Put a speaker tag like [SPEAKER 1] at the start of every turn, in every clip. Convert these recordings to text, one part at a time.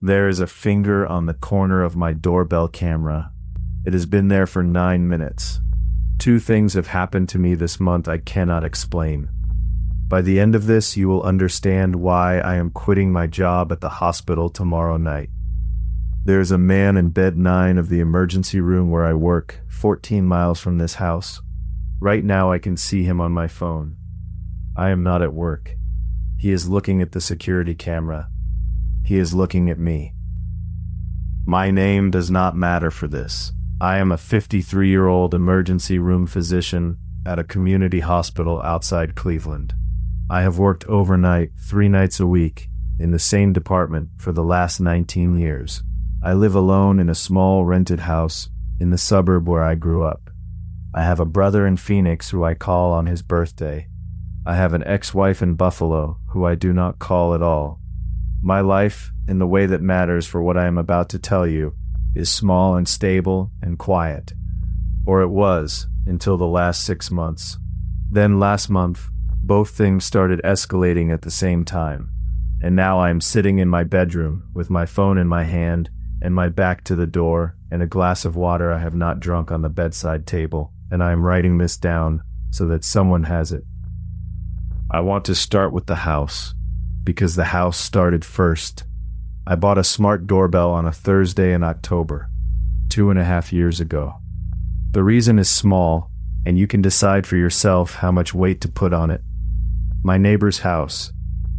[SPEAKER 1] There is a finger on the corner of my doorbell camera. It has been there for 9 minutes. 2 things have happened to me this month I cannot explain. By the end of this, you will understand why I am quitting my job at the hospital tomorrow night. There is a man in bed 9 of the emergency room where I work, 14 miles from this house. Right now I can see him on my phone. I am not at work. He is looking at the security camera. He is looking at me. My name does not matter for this. I am a 53-year-old emergency room physician at a community hospital outside Cleveland. I have worked overnight 3 nights a week in the same department for the last 19 years. I live alone in a small rented house in the suburb where I grew up. I have a brother in Phoenix who I call on his birthday. I have an ex-wife in Buffalo who I do not call at all. My life, in the way that matters for what I am about to tell you, is small and stable and quiet. Or it was, until the last 6 months. Then last month, both things started escalating at the same time. And now I am sitting in my bedroom with my phone in my hand and my back to the door and a glass of water I have not drunk on the bedside table, and I am writing this down so that someone has it. I want to start with the house, because the house started first. I bought a smart doorbell on a Thursday in October, 2.5 years ago. The reason is small, and you can decide for yourself how much weight to put on it. My neighbor's house,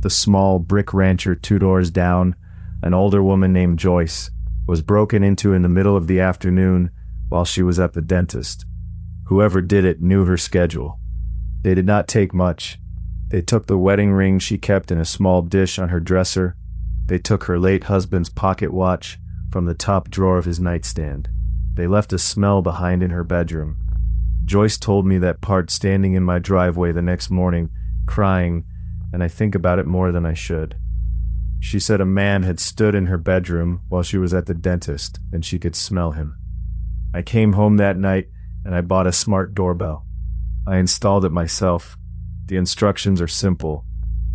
[SPEAKER 1] the small brick rancher 2 doors down, an older woman named Joyce, was broken into in the middle of the afternoon while she was at the dentist. Whoever did it knew her schedule. They did not take much. They took the wedding ring she kept in a small dish on her dresser. They took her late husband's pocket watch from the top drawer of his nightstand. They left a smell behind in her bedroom. Joyce told me that part standing in my driveway the next morning, crying, and I think about it more than I should. She said a man had stood in her bedroom while she was at the dentist, and she could smell him. I came home that night, and I bought a smart doorbell. I installed it myself. The instructions are simple.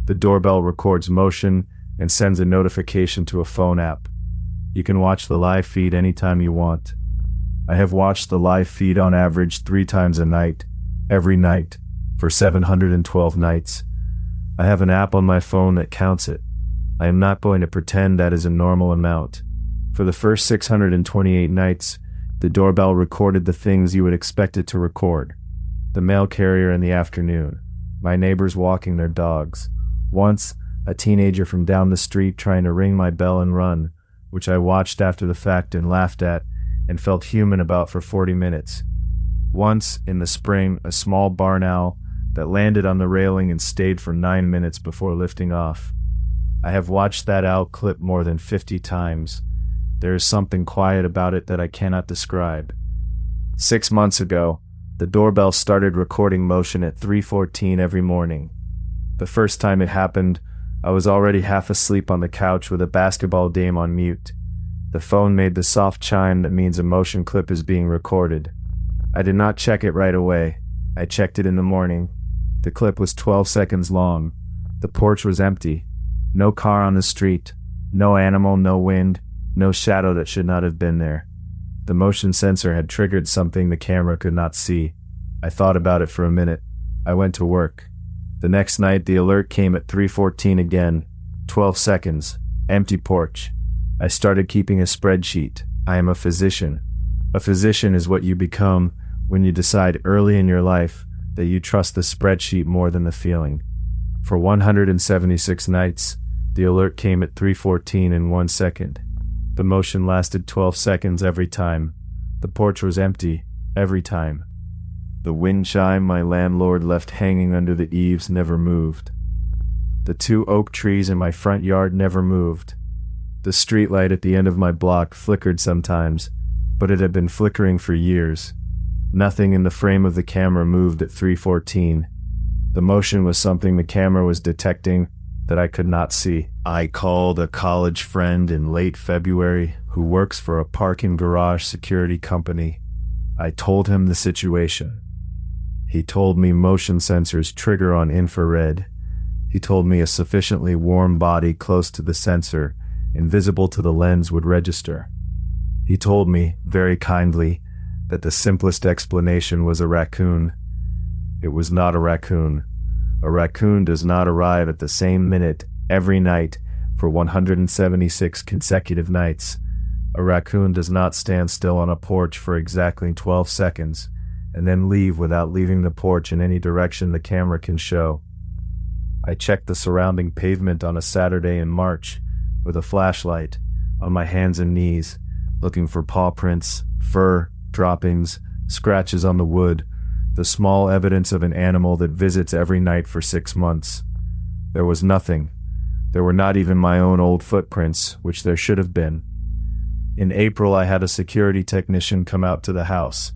[SPEAKER 1] The doorbell records motion and sends a notification to a phone app. You can watch the live feed anytime you want. I have watched the live feed on average 3 times a night, every night, for 712 nights. I have an app on my phone that counts it. I am not going to pretend that is a normal amount. For the first 628 nights, the doorbell recorded the things you would expect it to record. The mail carrier in the afternoon, my neighbors walking their dogs. Once, a teenager from down the street trying to ring my bell and run, which I watched after the fact and laughed at and felt human about for 40 minutes. Once, in the spring, a small barn owl that landed on the railing and stayed for 9 minutes before lifting off. I have watched that owl clip more than 50 times. There is something quiet about it that I cannot describe. 6 months ago, the doorbell started recording motion at 3:14 every morning. The first time it happened, I was already half asleep on the couch with a basketball game on mute. The phone made the soft chime that means a motion clip is being recorded. I did not check it right away. I checked it in the morning. The clip was 12 seconds long. The porch was empty. No car on the street. No animal, no wind, no shadow that should not have been there. The motion sensor had triggered something the camera could not see. I thought about it for a minute. I went to work. The next night, the alert came at 3:14 again. 12 seconds. Empty porch. I started keeping a spreadsheet. I am a physician. A physician is what you become when you decide early in your life that you trust the spreadsheet more than the feeling. For 176 nights, the alert came at 3:14 in 1 second. The motion lasted 12 seconds every time. The porch was empty every time. The wind chime my landlord left hanging under the eaves never moved. The 2 oak trees in my front yard never moved. The streetlight at the end of my block flickered sometimes, but it had been flickering for years. Nothing in the frame of the camera moved at 3:14. The motion was something the camera was detecting that I could not see. I called a college friend in late February who works for a parking garage security company. I told him the situation. He told me motion sensors trigger on infrared. He told me a sufficiently warm body close to the sensor invisible to the lens, would register. He told me, very kindly, that the simplest explanation was a raccoon. It was not a raccoon. A raccoon does not arrive at the same minute every night for 176 consecutive nights. A raccoon does not stand still on a porch for exactly 12 seconds and then leave without leaving the porch in any direction the camera can show. I checked the surrounding pavement on a Saturday in March with a flashlight on my hands and knees, looking for paw prints, fur, droppings, scratches on the wood, the small evidence of an animal that visits every night for 6 months. There was nothing. There were not even my own old footprints, which there should have been. In April, I had a security technician come out to the house.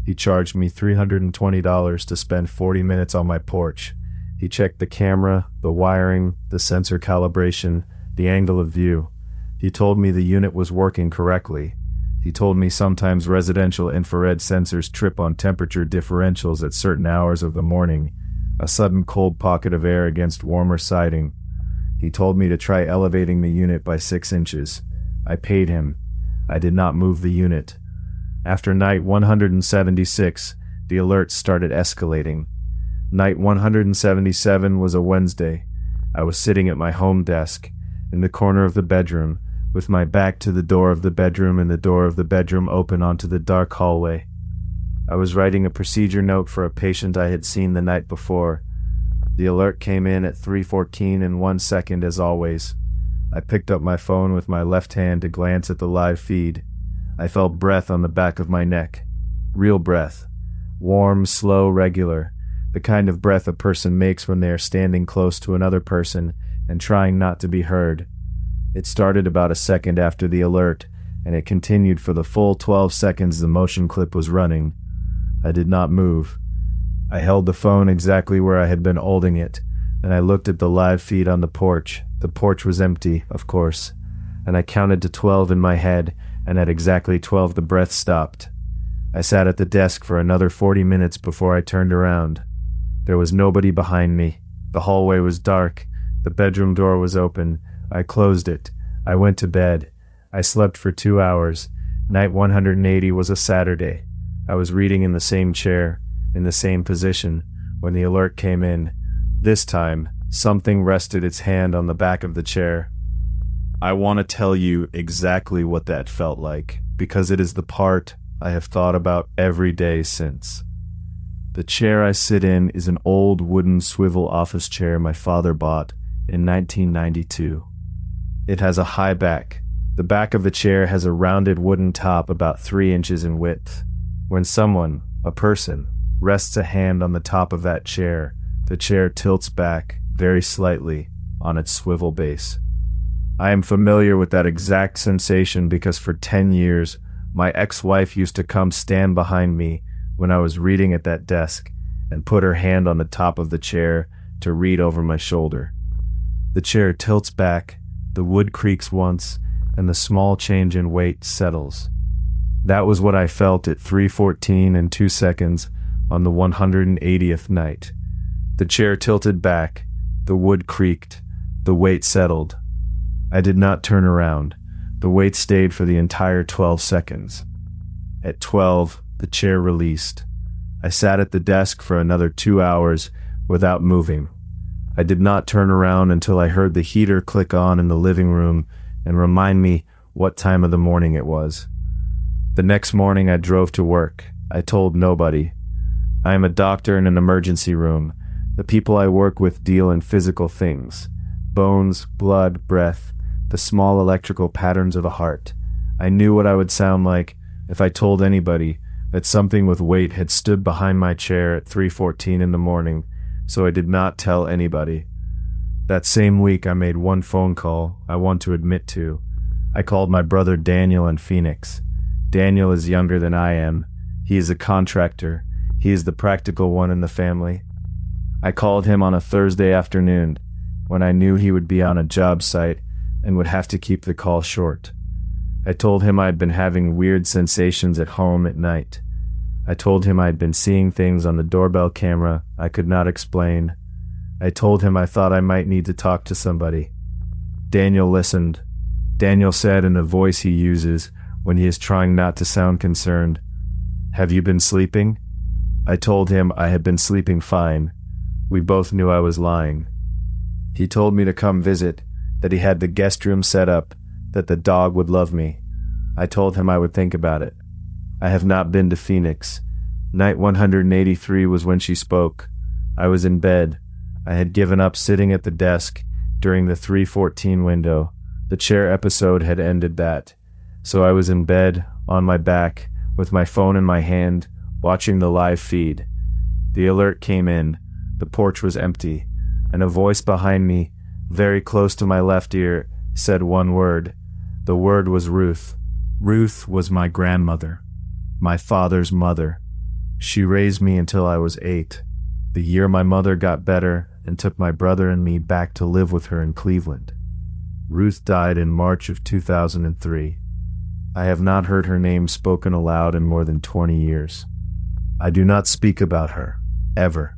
[SPEAKER 1] He charged me $320 to spend 40 minutes on my porch. He checked the camera, the wiring, the sensor calibration, the angle of view. He told me the unit was working correctly. He told me sometimes residential infrared sensors trip on temperature differentials at certain hours of the morning, a sudden cold pocket of air against warmer siding. He told me to try elevating the unit by 6 inches. I paid him. I did not move the unit. After night 176, the alerts started escalating. Night 177 was a Wednesday. I was sitting at my home desk, in the corner of the bedroom, with my back to the door of the bedroom and the door of the bedroom open onto the dark hallway. I was writing a procedure note for a patient I had seen the night before. The alert came in at 3:14 and 1 second as always. I picked up my phone with my left hand to glance at the live feed. I felt breath on the back of my neck. Real breath. Warm, slow, regular. The kind of breath a person makes when they are standing close to another person and trying not to be heard. It started about a second after the alert, and it continued for the full 12 seconds the motion clip was running. I did not move. I held the phone exactly where I had been holding it, and I looked at the live feed on the porch. The porch was empty, of course, and I counted to 12 in my head, and at exactly 12 the breath stopped. I sat at the desk for another 40 minutes before I turned around. There was nobody behind me. The hallway was dark. The bedroom door was open. I closed it. I went to bed. I slept for 2 hours. Night 180 was a Saturday. I was reading in the same chair, in the same position, when the alert came in. This time, something rested its hand on the back of the chair. I want to tell you exactly what that felt like, because it is the part I have thought about every day since. The chair I sit in is an old wooden swivel office chair my father bought in 1992. It has a high back. The back of the chair has a rounded wooden top about 3 inches in width. When someone, a person, rests a hand on the top of that chair, the chair tilts back, very slightly, on its swivel base. I am familiar with that exact sensation because for 10 years, my ex-wife used to come stand behind me when I was reading at that desk and put her hand on the top of the chair to read over my shoulder. The chair tilts back, the wood creaks once, and the small change in weight settles. That was what I felt at 3:14 and 2 seconds on the 180th night. The chair tilted back, the wood creaked, the weight settled. I did not turn around. The weight stayed for the entire 12 seconds. At 12, the chair released. I sat at the desk for another 2 hours without moving. I did not turn around until I heard the heater click on in the living room and remind me what time of the morning it was. The next morning I drove to work. I told nobody. I am a doctor in an emergency room. The people I work with deal in physical things. Bones, blood, breath, the small electrical patterns of the heart. I knew what I would sound like if I told anybody that something with weight had stood behind my chair at 3:14 in the morning, so I did not tell anybody. That same week I made one phone call I want to admit to. I called my brother Daniel in Phoenix. Daniel is younger than I am. He is a contractor. He is the practical one in the family. I called him on a Thursday afternoon when I knew he would be on a job site and would have to keep the call short. I told him I had been having weird sensations at home at night. I told him I had been seeing things on the doorbell camera I could not explain. I told him I thought I might need to talk to somebody. Daniel listened. Daniel said in a voice he uses when he is trying not to sound concerned. "Have you been sleeping?" I told him I had been sleeping fine. We both knew I was lying. He told me to come visit, that he had the guest room set up, that the dog would love me. I told him I would think about it. I have not been to Phoenix. Night 183 was when she spoke. I was in bed. I had given up sitting at the desk during the 3:14 window. The chair episode had ended that. So I was in bed, on my back, with my phone in my hand, watching the live feed. The alert came in. The porch was empty, and a voice behind me, very close to my left ear, said one word. The word was Ruth. Ruth was my grandmother, my father's mother. She raised me until I was 8. The year my mother got better and took my brother and me back to live with her in Cleveland. Ruth died in March of 2003. I have not heard her name spoken aloud in more than 20 years. I do not speak about her, ever.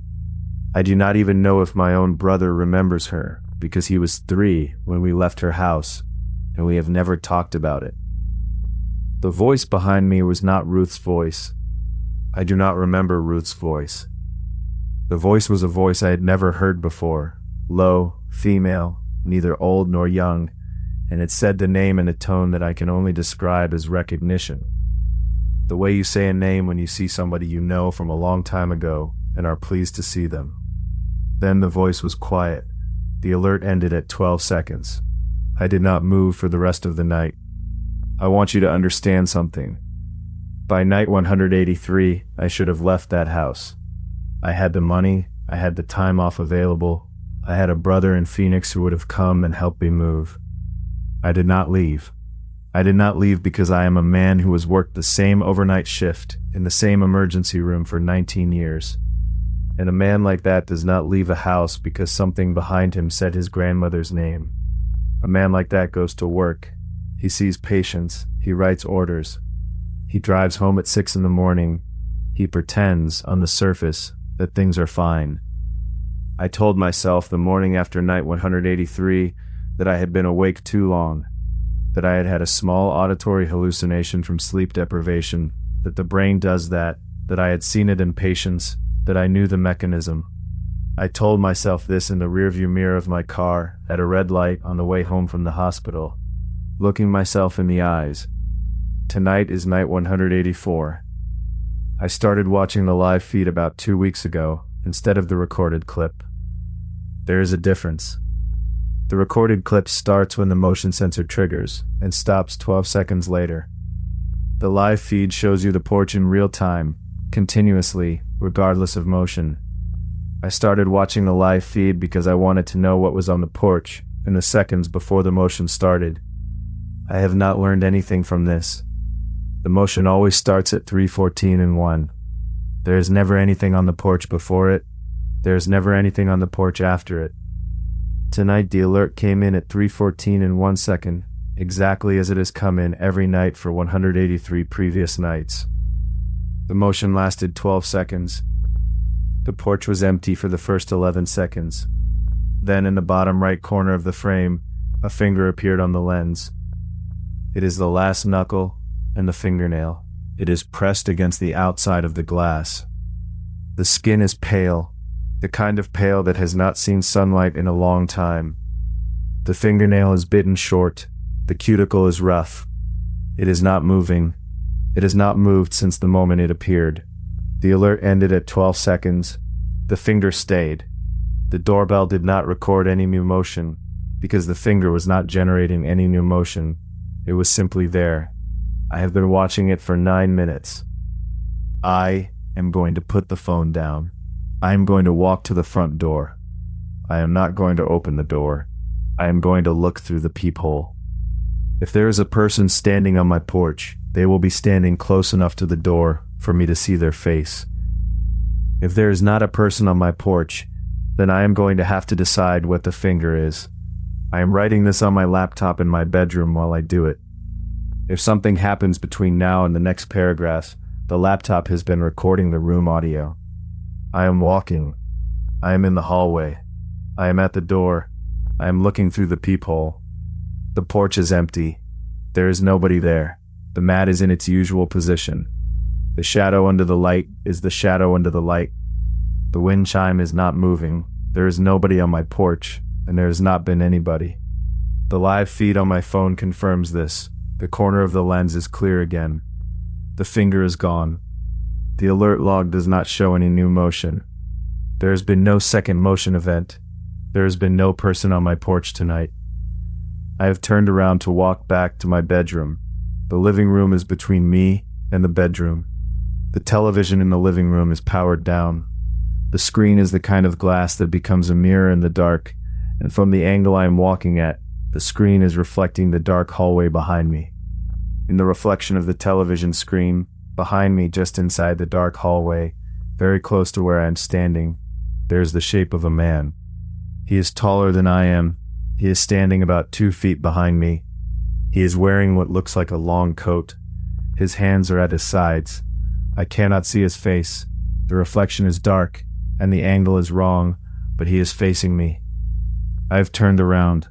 [SPEAKER 1] I do not even know if my own brother remembers her, because he was 3 when we left her house, and we have never talked about it. The voice behind me was not Ruth's voice. I do not remember Ruth's voice. The voice was a voice I had never heard before, low, female, neither old nor young, and it said the name in a tone that I can only describe as recognition. The way you say a name when you see somebody you know from a long time ago and are pleased to see them. Then the voice was quiet. The alert ended at 12 seconds. I did not move for the rest of the night. I want you to understand something. By night 183, I should have left that house. I had the money, I had the time off available, I had a brother in Phoenix who would have come and helped me move. I did not leave. I did not leave because I am a man who has worked the same overnight shift in the same emergency room for 19 years. And a man like that does not leave a house because something behind him said his grandmother's name. A man like that goes to work. He sees patients. He writes orders. He drives home at 6 in the morning. He pretends, on the surface, that things are fine. I told myself the morning after night 183 that I had been awake too long, that I had had a small auditory hallucination from sleep deprivation, that the brain does that I had seen it in patients, that I knew the mechanism. I told myself this in the rearview mirror of my car at a red light on the way home from the hospital, looking myself in the eyes. Tonight is night 184. I started watching the live feed about 2 weeks ago instead of the recorded clip. There is a difference. The recorded clip starts when the motion sensor triggers and stops 12 seconds later. The live feed shows you the porch in real time, continuously, regardless of motion. I started watching the live feed because I wanted to know what was on the porch in the seconds before the motion started. I have not learned anything from this. The motion always starts at 3:14 and 1. There is never anything on the porch before it. There is never anything on the porch after it. Tonight the alert came in at 3:14 and 1 second, exactly as it has come in every night for 183 previous nights. The motion lasted 12 seconds. The porch was empty for the first 11 seconds. Then in the bottom right corner of the frame, a finger appeared on the lens. It is the last knuckle and the fingernail. It is pressed against the outside of the glass. The skin is pale, the kind of pale that has not seen sunlight in a long time. The fingernail is bitten short. The cuticle is rough. It is not moving. It has not moved since the moment it appeared. The alert ended at 12 seconds. The finger stayed. The doorbell did not record any new motion because the finger was not generating any new motion. It was simply there. I have been watching it for 9 minutes. I am going to put the phone down. I am going to walk to the front door. I am not going to open the door. I am going to look through the peephole. If there is a person standing on my porch, they will be standing close enough to the door for me to see their face. If there is not a person on my porch, then I am going to have to decide what the finger is. I am writing this on my laptop in my bedroom while I do it. If something happens between now and the next paragraph, the laptop has been recording the room audio. I am walking. I am in the hallway. I am at the door. I am looking through the peephole. The porch is empty. There is nobody there. The mat is in its usual position. The shadow under the light is the shadow under the light. The wind chime is not moving. There is nobody on my porch, and there has not been anybody. The live feed on my phone confirms this. The corner of the lens is clear again. The finger is gone. The alert log does not show any new motion. There has been no second motion event. There has been no person on my porch tonight. I have turned around to walk back to my bedroom. The living room is between me and the bedroom. The television in the living room is powered down. The screen is the kind of glass that becomes a mirror in the dark, and from the angle I am walking at, the screen is reflecting the dark hallway behind me. In the reflection of the television screen, behind me, just inside the dark hallway, very close to where I am standing, there is the shape of a man. He is taller than I am. He is standing about 2 feet behind me. He is wearing what looks like a long coat. His hands are at his sides. I cannot see his face. The reflection is dark, and the angle is wrong, but he is facing me. I have turned around.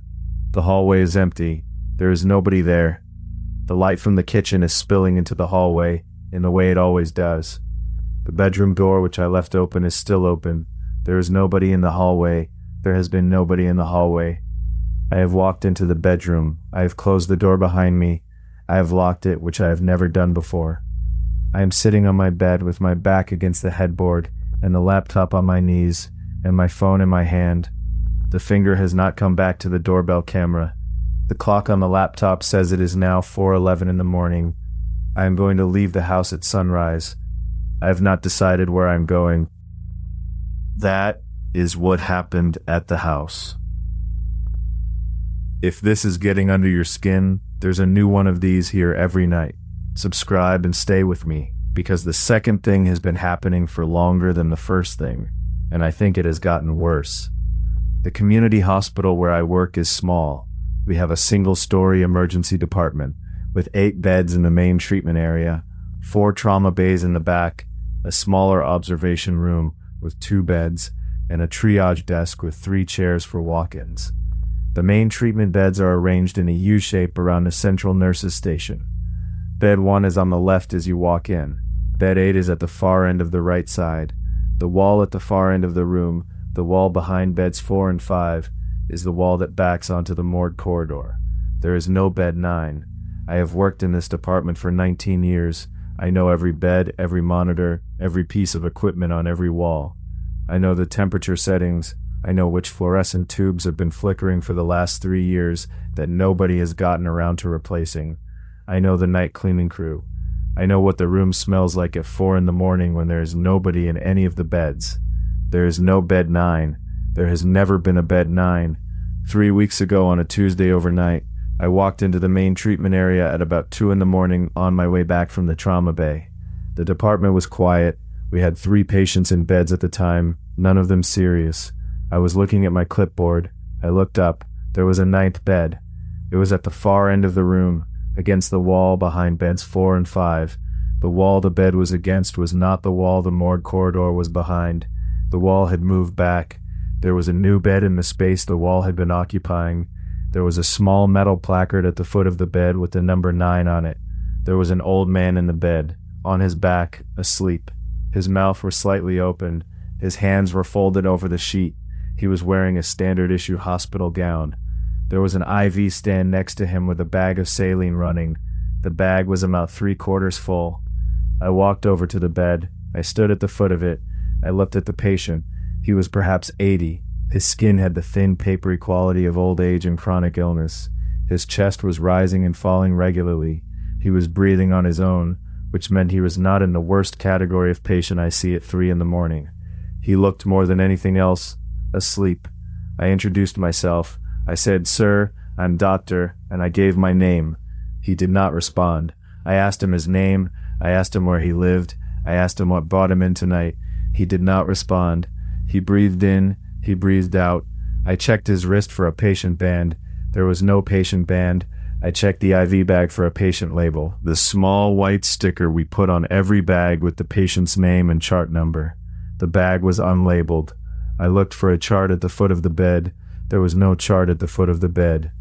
[SPEAKER 1] The hallway is empty. There is nobody there. The light from the kitchen is spilling into the hallway, in the way it always does. The bedroom door, which I left open, is still open. There is nobody in the hallway. There has been nobody in the hallway. I have walked into the bedroom. I have closed the door behind me. I have locked it, which I have never done before. I am sitting on my bed with my back against the headboard and the laptop on my knees and my phone in my hand. The finger has not come back to the doorbell camera. The clock on the laptop says it is now 4:11 in the morning. I am going to leave the house at sunrise. I have not decided where I am going. That is what happened at the house. If this is getting under your skin, there's a new one of these here every night. Subscribe and stay with me, because the second thing has been happening for longer than the first thing, and I think it has gotten worse. The community hospital where I work is small. We have a single-story emergency department, with 8 beds in the main treatment area, 4 trauma bays in the back, a smaller observation room with 2 beds, and a triage desk with 3 chairs for walk-ins. The main treatment beds are arranged in a U-shape around the central nurses' station. Bed 1 is on the left as you walk in. Bed 8 is at the far end of the right side. The wall at the far end of the room, the wall behind beds 4 and 5, is the wall that backs onto the morgue corridor. There is no bed 9. I have worked in this department for 19 years. I know every bed, every monitor, every piece of equipment on every wall. I know the temperature settings. I know which fluorescent tubes have been flickering for the last 3 years that nobody has gotten around to replacing. I know the night cleaning crew. I know what the room smells like at 4 in the morning when there is nobody in any of the beds. There is no bed 9. There has never been a bed 9. 3 weeks ago on a Tuesday overnight, I walked into the main treatment area at about 2 in the morning on my way back from the trauma bay. The department was quiet. We had 3 patients in beds at the time, none of them serious. I was looking at my clipboard. I looked up. There was a 9th bed. It was at the far end of the room, against the wall behind beds 4 and 5. The wall the bed was against was not the wall the morgue corridor was behind. The wall had moved back. There was a new bed in the space the wall had been occupying. There was a small metal placard at the foot of the bed with the number 9 on it. There was an old man in the bed, on his back, asleep. His mouth was slightly open. His hands were folded over the sheet. He was wearing a standard-issue hospital gown. There was an IV stand next to him with a bag of saline running. The bag was about 3/4 full. I walked over to the bed. I stood at the foot of it. I looked at the patient. He was perhaps 80. His skin had the thin, papery quality of old age and chronic illness. His chest was rising and falling regularly. He was breathing on his own, which meant he was not in the worst category of patient I see at 3 in the morning. He looked more than anything else asleep. I introduced myself. I said, "Sir, I'm doctor," and I gave my name. He did not respond. I asked him his name. I asked him where he lived. I asked him what brought him in tonight. He did not respond. He breathed in. He breathed out. I checked his wrist for a patient band. There was no patient band. I checked the IV bag for a patient label, the small white sticker we put on every bag with the patient's name and chart number. The bag was unlabeled. I looked for a chart at the foot of the bed. There was no chart at the foot of the bed.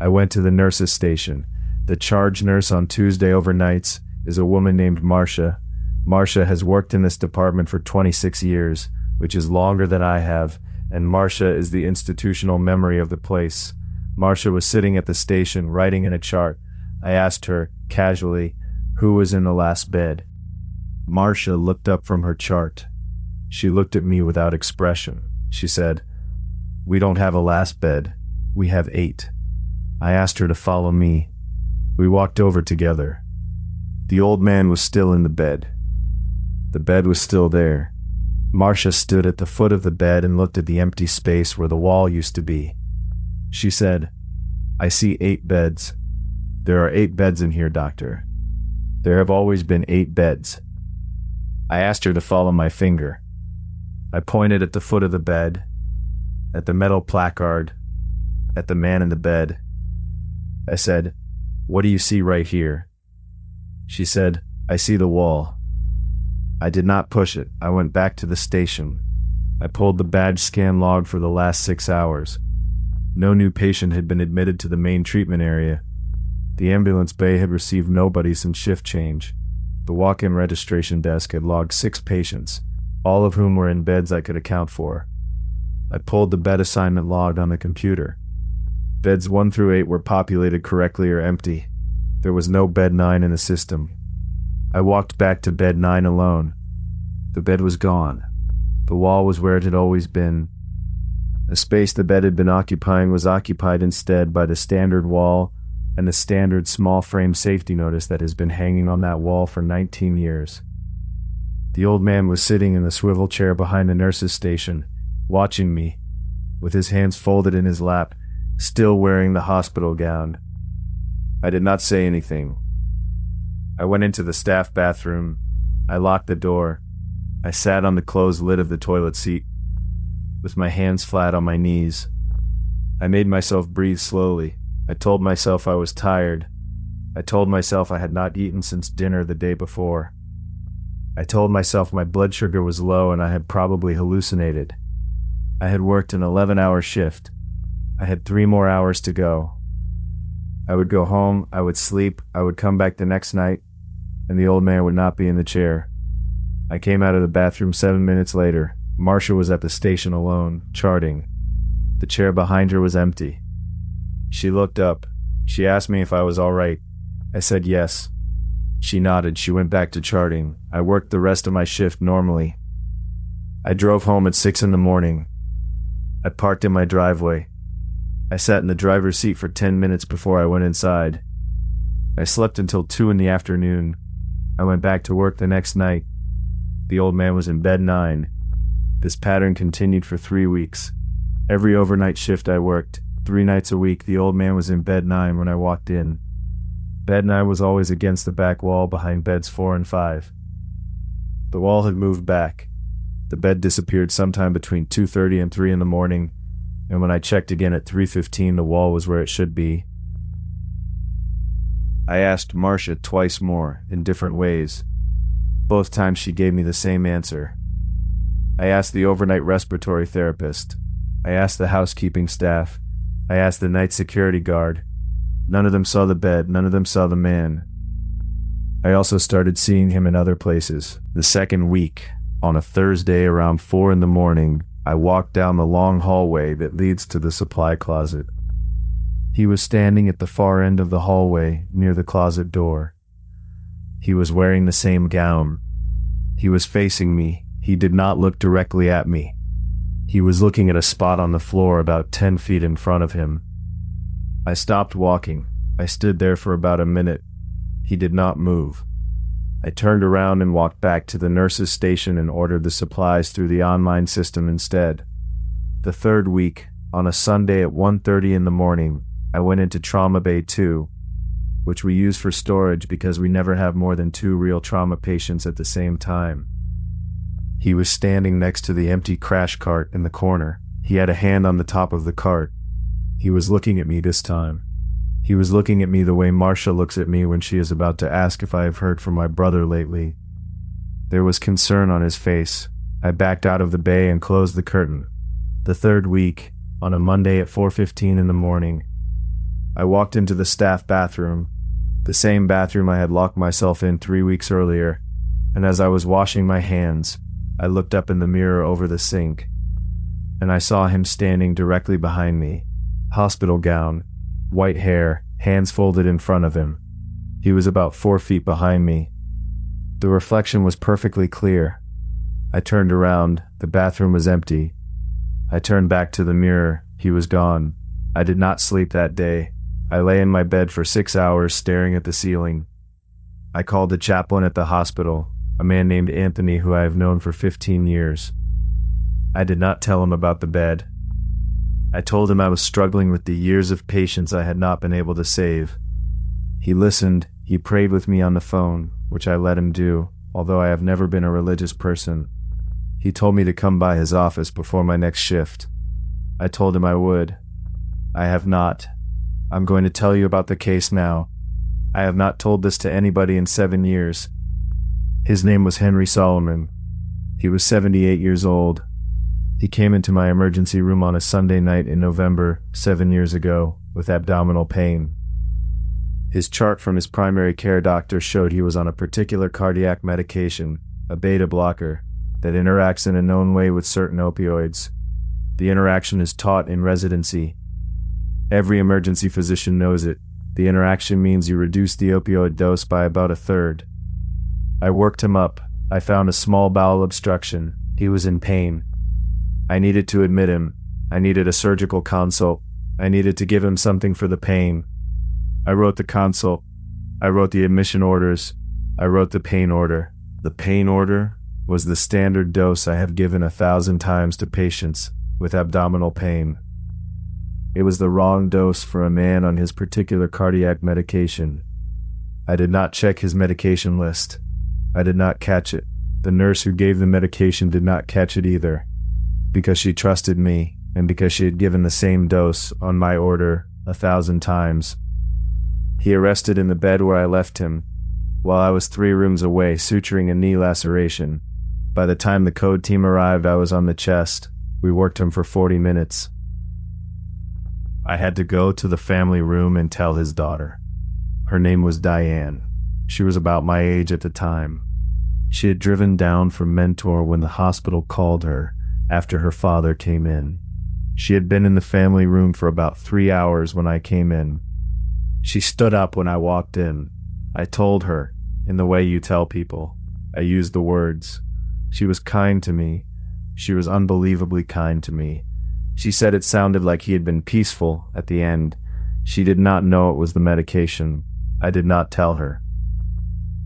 [SPEAKER 1] I went to the nurse's station. The charge nurse on Tuesday overnights is a woman named Marcia. Marcia has worked in this department for 26 years, which is longer than I have, and Marcia is the institutional memory of the place. Marcia was sitting at the station, writing in a chart. I asked her, casually, who was in the last bed. Marcia looked up from her chart. She looked at me without expression. She said, "We don't have a last bed. We have 8. I asked her to follow me. We walked over together. The old man was still in the bed. The bed was still there. Marcia stood at the foot of the bed and looked at the empty space where the wall used to be. She said, "I see 8 beds. There are 8 beds in here, doctor. There have always been 8 beds." I asked her to follow my finger. I pointed at the foot of the bed, at the metal placard, at the man in the bed. I said, "What do you see right here?" She said, "I see the wall." I did not push it. I went back to the station. I pulled the badge scan log for the last 6 hours. No new patient had been admitted to the main treatment area. The ambulance bay had received nobody since shift change. The walk-in registration desk had logged 6 patients, all of whom were in beds I could account for. I pulled the bed assignment log on the computer. Beds 1 through 8 were populated correctly or empty. There was no bed 9 in the system. I walked back to bed 9 alone. The bed was gone. The wall was where it had always been. The space the bed had been occupying was occupied instead by the standard wall and the standard small frame safety notice that has been hanging on that wall for 19 years. The old man was sitting in the swivel chair behind the nurse's station, watching me, with his hands folded in his lap, still wearing the hospital gown. I did not say anything. I went into the staff bathroom. I locked the door. I sat on the closed lid of the toilet seat, with my hands flat on my knees. I made myself breathe slowly. I told myself I was tired. I told myself I had not eaten since dinner the day before. I told myself my blood sugar was low and I had probably hallucinated. I had worked an 11-hour shift. I had 3 more hours to go. I would go home, I would sleep, I would come back the next night, and the old man would not be in the chair. I came out of the bathroom 7 minutes later. Marcia was at the station alone, charting. The chair behind her was empty. She looked up. She asked me if I was all right. I said yes. She nodded. She went back to charting. I worked the rest of my shift normally. I drove home at 6 in the morning. I parked in my driveway. I sat in the driver's seat for 10 minutes before I went inside. I slept until 2 in the afternoon. I went back to work the next night. The old man was in bed 9. This pattern continued for 3 weeks. Every overnight shift I worked, 3 nights a week, the old man was in bed 9 when I walked in. Bed 9 was always against the back wall behind beds 4 and 5. The wall had moved back. The bed disappeared sometime between 2:30 and 3 in the morning, and when I checked again at 3:15, the wall was where it should be. I asked Marcia twice more, in different ways. Both times she gave me the same answer. I asked the overnight respiratory therapist. I asked the housekeeping staff. I asked the night security guard. None of them saw the bed. None of them saw the man. I also started seeing him in other places. The second week, on a Thursday around 4 in the morning, I walked down the long hallway that leads to the supply closet. He was standing at the far end of the hallway, near the closet door. He was wearing the same gown. He was facing me. He did not look directly at me. He was looking at a spot on the floor about 10 feet in front of him. I stopped walking. I stood there for about a minute. He did not move. I turned around and walked back to the nurse's station and ordered the supplies through the online system instead. The third week, on a Sunday at 1:30 in the morning, I went into Trauma Bay 2, which we use for storage because we never have more than 2 real trauma patients at the same time. He was standing next to the empty crash cart in the corner. He had a hand on the top of the cart. He was looking at me this time. He was looking at me the way Marcia looks at me when she is about to ask if I have heard from my brother lately. There was concern on his face. I backed out of the bay and closed the curtain. The third week, on a Monday at 4:15 in the morning, I walked into the staff bathroom, the same bathroom I had locked myself in 3 weeks earlier, and as I was washing my hands, I looked up in the mirror over the sink, and I saw him standing directly behind me, hospital gown, white hair, hands folded in front of him. He was about 4 feet behind me. The reflection was perfectly clear. I turned around. The bathroom was empty. I turned back to the mirror. He was gone. I did not sleep that day. I lay in my bed for 6 hours staring at the ceiling. I called the chaplain at the hospital, a man named Anthony who I have known for 15 years. I did not tell him about the bed. I told him I was struggling with the years of patients I had not been able to save. He listened. He prayed with me on the phone, which I let him do, although I have never been a religious person. He told me to come by his office before my next shift. I told him I would. I have not. I'm going to tell you about the case now. I have not told this to anybody in 7 years. His name was Henry Solomon. He was 78 years old. He came into my emergency room on a Sunday night in November, 7 years ago, with abdominal pain. His chart from his primary care doctor showed he was on a particular cardiac medication, a beta blocker, that interacts in a known way with certain opioids. The interaction is taught in residency. Every emergency physician knows it. The interaction means you reduce the opioid dose by about a third. I worked him up. I found a small bowel obstruction. He was in pain. I needed to admit him. I needed a surgical consult. I needed to give him something for the pain. I wrote the consult. I wrote the admission orders. I wrote the pain order. The pain order was the standard dose I have given 1,000 times to patients with abdominal pain. It was the wrong dose for a man on his particular cardiac medication. I did not check his medication list. I did not catch it. The nurse who gave the medication did not catch it either, because she trusted me and because she had given the same dose on my order 1,000 times. He arrested in the bed where I left him, while I was 3 rooms away suturing a knee laceration. By the time the code team arrived, I was on the chest. We worked him for 40 minutes. I had to go to the family room and tell his daughter. Her name was Diane. She was about my age at the time. She had driven down from Mentor when the hospital called her after her father came in. She had been in the family room for about 3 hours when I came in. She stood up when I walked in. I told her, in the way you tell people. I used the words. She was kind to me. She was unbelievably kind to me. She said it sounded like he had been peaceful at the end. She did not know it was the medication. I did not tell her.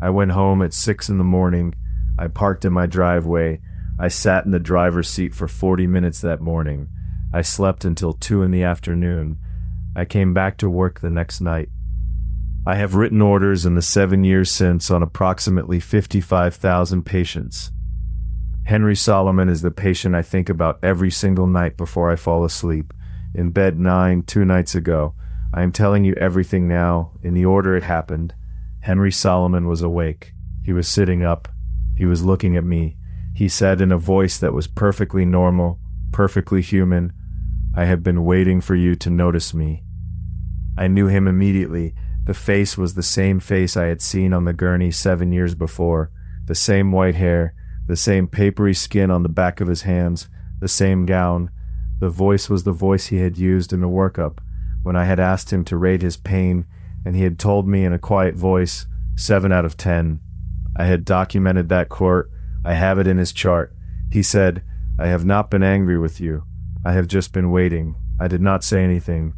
[SPEAKER 1] I went home at 6 in the morning. I parked in my driveway. I sat in the driver's seat for 40 minutes that morning. I slept until 2 in the afternoon. I came back to work the next night. I have written orders in the 7 years since on approximately 55,000 patients. Henry Solomon is the patient I think about every single night before I fall asleep. In bed 2 nights ago. I am telling you everything now, in the order it happened. Henry Solomon was awake. He was sitting up. He was looking at me. He said in a voice that was perfectly normal, perfectly human, "I have been waiting for you to notice me." I knew him immediately. The face was the same face I had seen on the gurney 7 years before. The same white hair, the same papery skin on the back of his hands, the same gown. The voice was the voice he had used in the workup when I had asked him to rate his pain, and he had told me in a quiet voice, 7 out of 10. I had documented that court. I have it in his chart. He said, "I have not been angry with you. I have just been waiting." I did not say anything.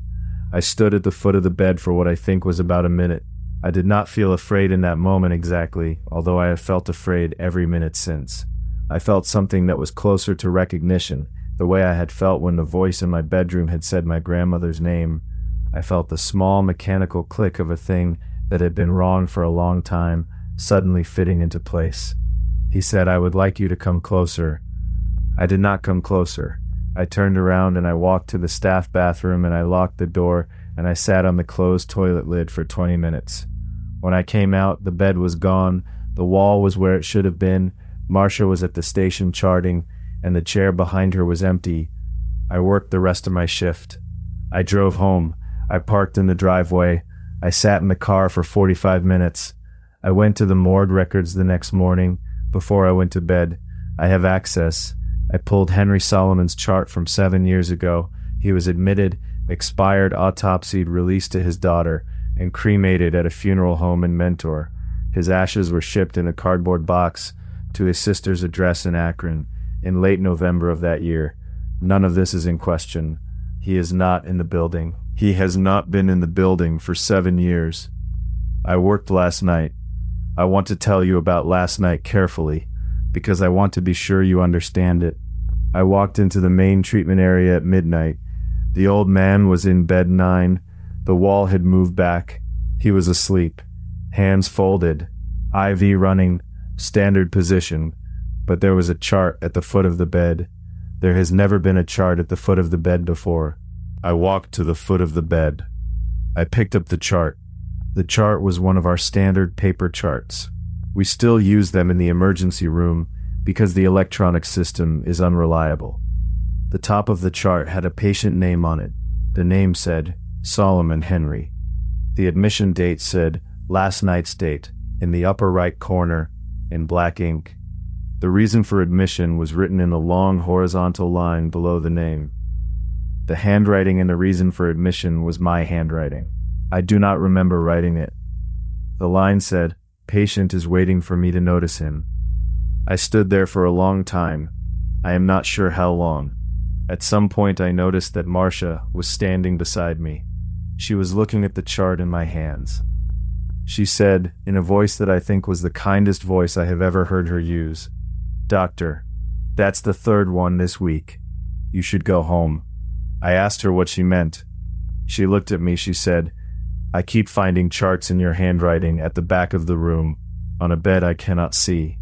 [SPEAKER 1] I stood at the foot of the bed for what I think was about a minute. I did not feel afraid in that moment exactly, although I have felt afraid every minute since. I felt something that was closer to recognition, the way I had felt when the voice in my bedroom had said my grandmother's name. I felt the small mechanical click of a thing that had been wrong for a long time, suddenly fitting into place. He said, "I would like you to come closer." I did not come closer. I turned around and I walked to the staff bathroom and I locked the door and I sat on the closed toilet lid for 20 minutes. When I came out, the bed was gone, the wall was where it should have been, Marcia was at the station charting, and the chair behind her was empty. I worked the rest of my shift. I drove home. I parked in the driveway. I sat in the car for 45 minutes. I went to the morgue records the next morning. Before I went to bed, I have access. I pulled Henry Solomon's chart from 7 years ago. He was admitted, expired, autopsied, released to his daughter, and cremated at a funeral home in Mentor. His ashes were shipped in a cardboard box to his sister's address in Akron in late November of that year. None of this is in question. He is not in the building. He has not been in the building for 7 years. I worked last night. I want to tell you about last night carefully, because I want to be sure you understand it. I walked into the main treatment area at midnight. The old man was in bed 9. The wall had moved back. He was asleep, hands folded, IV running, standard position, but there was a chart at the foot of the bed. There has never been a chart at the foot of the bed before. I walked to the foot of the bed. I picked up the chart. The chart was one of our standard paper charts. We still use them in the emergency room because the electronic system is unreliable. The top of the chart had a patient name on it. The name said Solomon Henry. The admission date said last night's date in the upper right corner in black ink. The reason for admission was written in a long horizontal line below the name. The handwriting in the reason for admission was my handwriting. I do not remember writing it. The line said, "Patient is waiting for me to notice him." I stood there for a long time. I am not sure how long. At some point I noticed that Marcia was standing beside me. She was looking at the chart in my hands. She said, in a voice that I think was the kindest voice I have ever heard her use, "Doctor, that's the third one this week. You should go home." I asked her what she meant. She looked at me. She said, "I keep finding charts in your handwriting at the back of the room, on a bed I cannot see.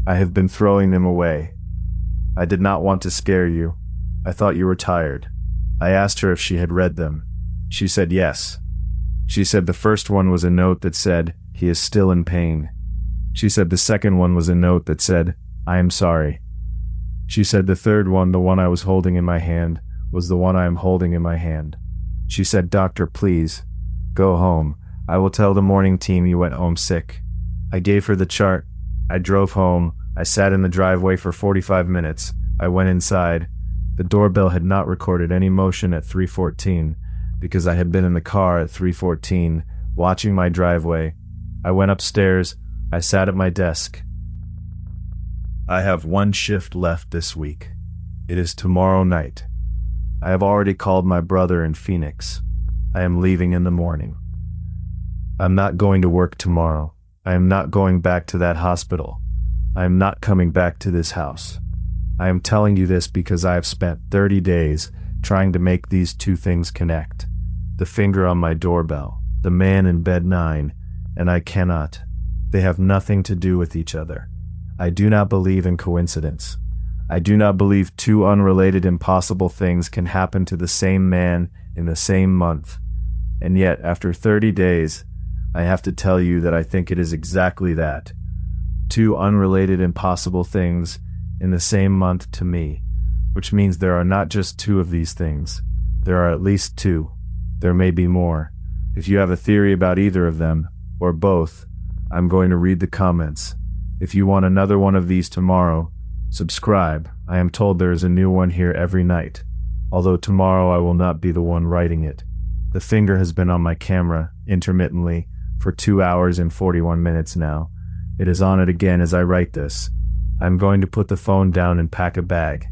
[SPEAKER 1] I have been throwing them away. I did not want to scare you. I thought you were tired." I asked her if she had read them. She said yes. She said the first one was a note that said, "He is still in pain." She said the second one was a note that said, "I am sorry." She said the third one, the one I was holding in my hand, was the one I am holding in my hand. She said, "Doctor, please, go home. I will tell the morning team you went home sick." I gave her the chart. I drove home. I sat in the driveway for 45 minutes. I went inside. The doorbell had not recorded any motion at 3:14 because I had been in the car at 3:14 watching my driveway. I went upstairs. I sat at my desk. I have one shift left this week. It is tomorrow night. I have already called my brother in Phoenix. I am leaving in the morning. I'm not going to work tomorrow. I am not going back to that hospital. I am not coming back to this house. I am telling you this because I have spent 30 days trying to make these two things connect. The finger on my doorbell, the man in bed 9, and I cannot. They have nothing to do with each other. I do not believe in coincidence. I do not believe two unrelated impossible things can happen to the same man in the same month. And yet, after 30 days, I have to tell you that I think it is exactly that. Two unrelated impossible things in the same month to me, which means there are not just two of these things. There are at least two. There may be more. If you have a theory about either of them, or both, I'm going to read the comments. If you want another one of these tomorrow, subscribe. I am told there is a new one here every night, although tomorrow I will not be the one writing it. The finger has been on my camera, intermittently, for 2 hours and 41 minutes now. It is on it again as I write this. I'm going to put the phone down and pack a bag.